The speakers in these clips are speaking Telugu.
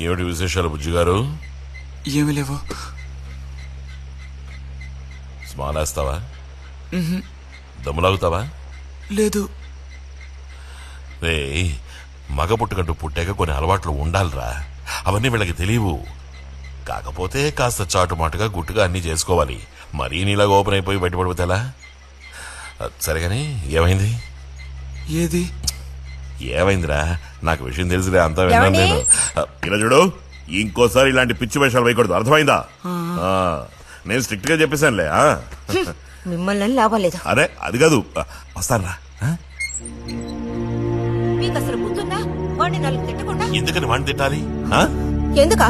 ఏమిటి విశేషాలు బుజ్జి గారు? ఏమి లేవు. స్మాలేస్తావా? దమ్ములాగుతావా? లేదు. రే, మగ పుట్టుకంటూ పుట్టాక కొన్ని అలవాట్లు ఉండాలిరా. అవన్నీ వీళ్ళకి తెలియవు. కాకపోతే కాస్త చాటుమాటుగా గుట్టుగా అన్నీ చేసుకోవాలి. మరీ నీలాగా ఓపెన్ అయిపోయి బయటపడిపోతే ఎలా? సరేగాని ఏమైంది? ఏది ఏమైందిరా? నాకు విషయం తెలిసిలే, అంతా విన్నాను నేను. ఇలా చూడు, ఇంకోసారి ఇలాంటి పిచ్చి వేషాలు వేయకూడదు, అర్థమైందా? నేను స్ట్రిక్ట్ గా చెప్పేశానులే. మిమ్మల్ని లాభం లేదు. అరే అది కాదు, వస్తానరా. మీకు అసలు గుర్తుందా? వాడిని నలుగు తిట్టకుండా ఎందుకని వాడిని తిట్టాలి? ఎందుకా?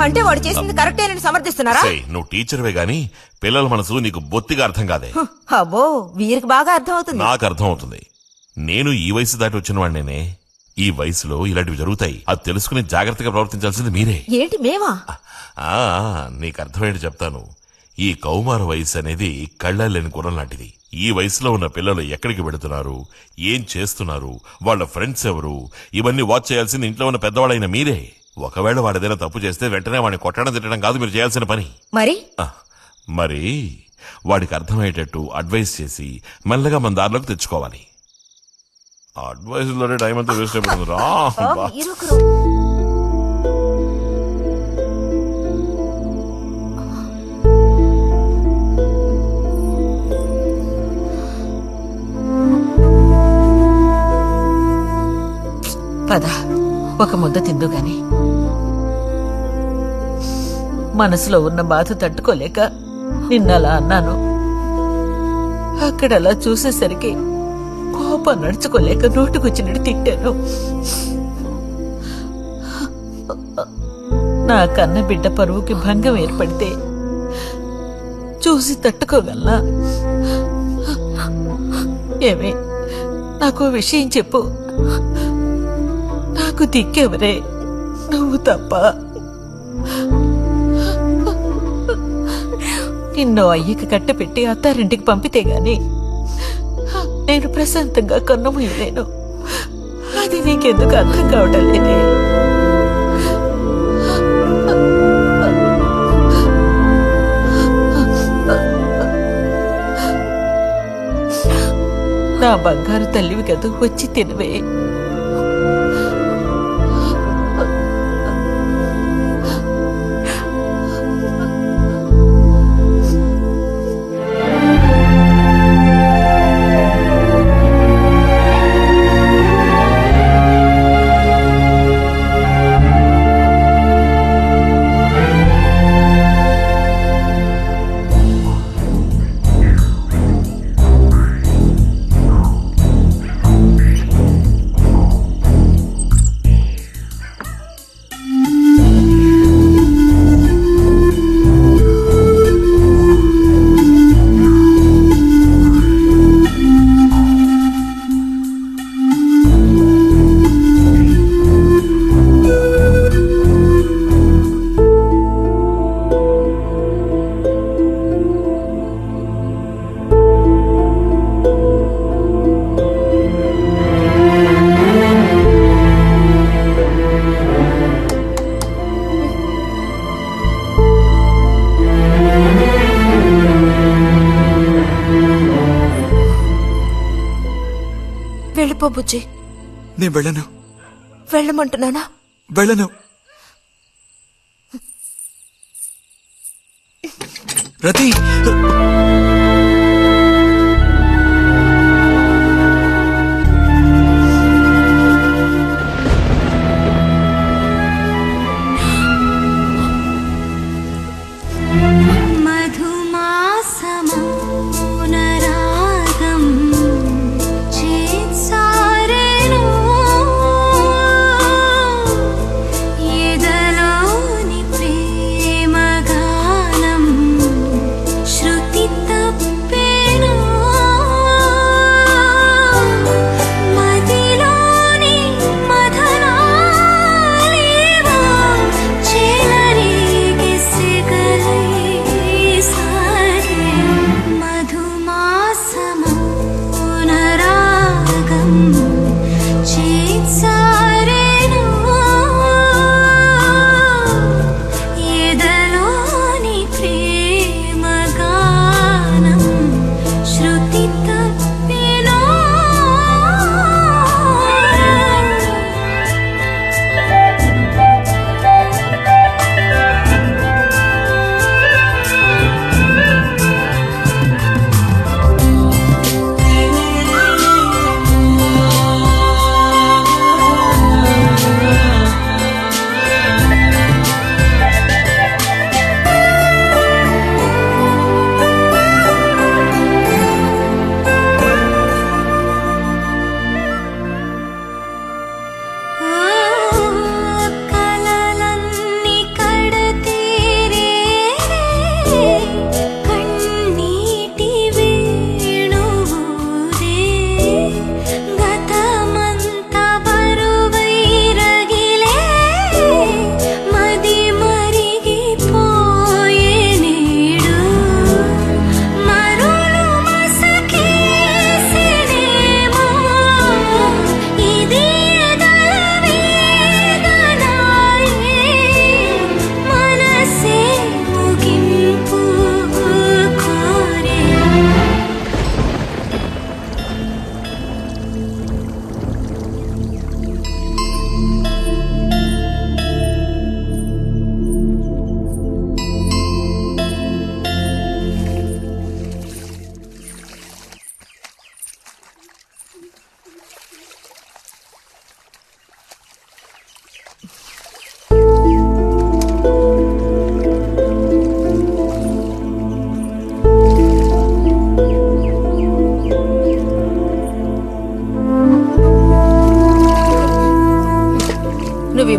అంటే వాడు చేసింది కరెక్టేనని సమర్థిస్తున్నారా? నువ్వు టీచర్వే గాని పిల్లల మనసు నీకు బొత్తిగా అర్థం కాదే. అబ్బో, వీరికి బాగా అర్థం అవుతుంది. నాకు అర్థం అవుతుంది. నేను ఈ వయసు దాటి వచ్చిన వాడినేనే. ఈ వయసులో ఇలాంటివి జరుగుతాయి. అది తెలుసుకుని జాగ్రత్తగా ప్రవర్తించాల్సింది మీరే. ఏంటి మేమా? నీకు అర్థమయ్యేది చెప్తాను. ఈ కౌమార వయసు అనేది కళ్ళలేని గుణం లాంటిది. ఈ వయసులో ఉన్న పిల్లలు ఎక్కడికి వెళుతున్నారు, ఏం చేస్తున్నారు, వాళ్ళ ఫ్రెండ్స్ ఎవరు, ఇవన్నీ వాచ్ చేయాల్సింది ఇంట్లో ఉన్న పెద్దవాళ్ళైన మీరే. ఒకవేళ వాడేదైనా తప్పు చేస్తే వెంటనే వాడిని కొట్టడం తిట్టడం కాదు మీరు చేయాల్సిన పని. మరి వాడికి అర్థమయ్యేటట్టు అడ్వైస్ చేసి మెల్లగా మన దారిలోకి తెచ్చుకోవాలి. అడ్వైస్ లోనే టైం అంతా వేస్ట్ అయిపోతుంది రా. పద, ఒక ముద్ద తిందు గాని. మనసులో ఉన్న బాధ తట్టుకోలేక నిన్నలా అన్నాను. అక్కడలా చూసేసరికి కోపం నడుచుకోలేక నోటుకొచ్చినట్టు తిట్టాను. నా కన్న బిడ్డ పరువుకి భంగం ఏర్పడితే చూసి తట్టుకోగలనా? ఏమే, నాకు విషయం చెప్పు. నాకు దిక్కెవరే? నువ్వు తప్ప. నిన్ను అయ్యకి కట్టపెట్టి అత్తారింటికి పంపితే గాని నేను ప్రశాంతంగా కన్నుమూయలేను. అది నీకెందుకు అర్థం కావటం లేదే? నా బంగారు తల్లివి కదూ, వచ్చి తినవే. వెళ్ళిపో బుజ్జి. నేను వెళ్ళను. వెళ్ళమంటున్నానా? వెళ్ళను. రతి,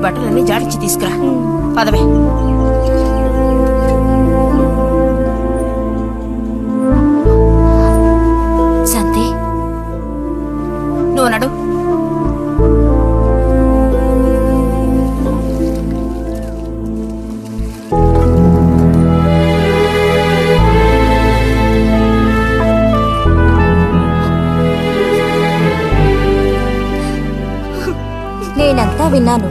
బట్టలన్నీ జాడించి తీసుకురా పదవే. శాంతి నువ్వు నడు. నేనంతా విన్నాను.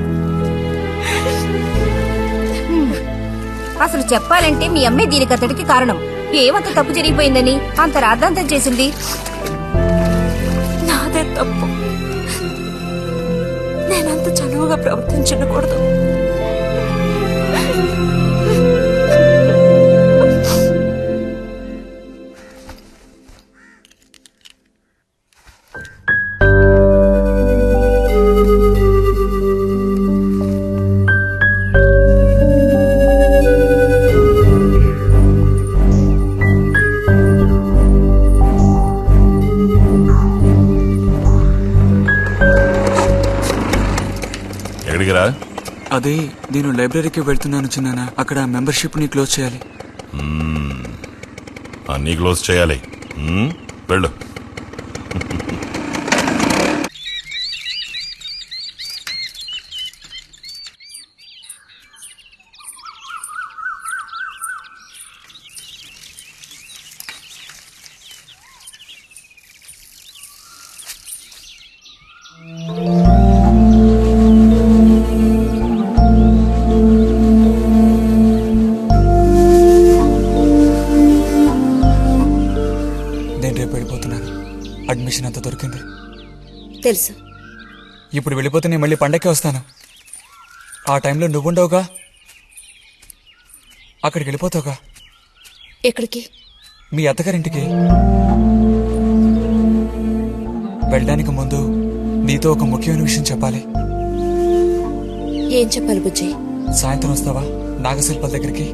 అసలు చెప్పాలంటే మీ అమ్మే దీనికంతటికి కారణం. ఏమంత తప్పు జరిగిపోయిందని అంత రాద్ధాంతం చేసింది? నాదే తప్పు. నేనంత చనువుగా ప్రవర్తించకూడదు. ఎక్కడికిరా? అదే నేను లైబ్రరీకి వెళ్తున్నాను చిన్నానా. అక్కడ మెంబర్షిప్ ని క్లోజ్ చేయాలి. అన్నీ క్లోజ్ చేయాలి. వెళ్ళు. నేను రేపు వెళ్ళిపోతున్నాను. అడ్మిషన్ అంతా దొరికింది. తెలుసు. ఇప్పుడు వెళ్ళిపోతే నేను మళ్ళీ పండక్కి వస్తాను. ఆ టైంలో నువ్వుండవుగా. అక్కడికి వెళ్ళిపోతావుగా. ఎక్కడికి? మీ అత్తగారింటికి. వెళ్ళడానికి ముందు నీతో ఒక ముఖ్యమైన విషయం చెప్పాలి. ఏం చెప్పాలి బుజ్జి? సాయంత్రం వస్తావా నాగశిల్పాల దగ్గరికి?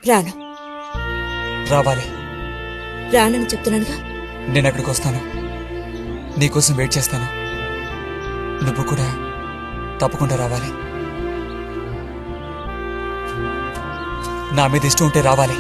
రాను. రావాలి. రానని చెప్తున్నానుగా. నేను అక్కడికి వస్తాను. నీకోసం వెయిట్ చేస్తాను. నువ్వు కూడా తప్పకుండా రావాలి. నా మీద ఇష్టం ఉంటే రావాలి.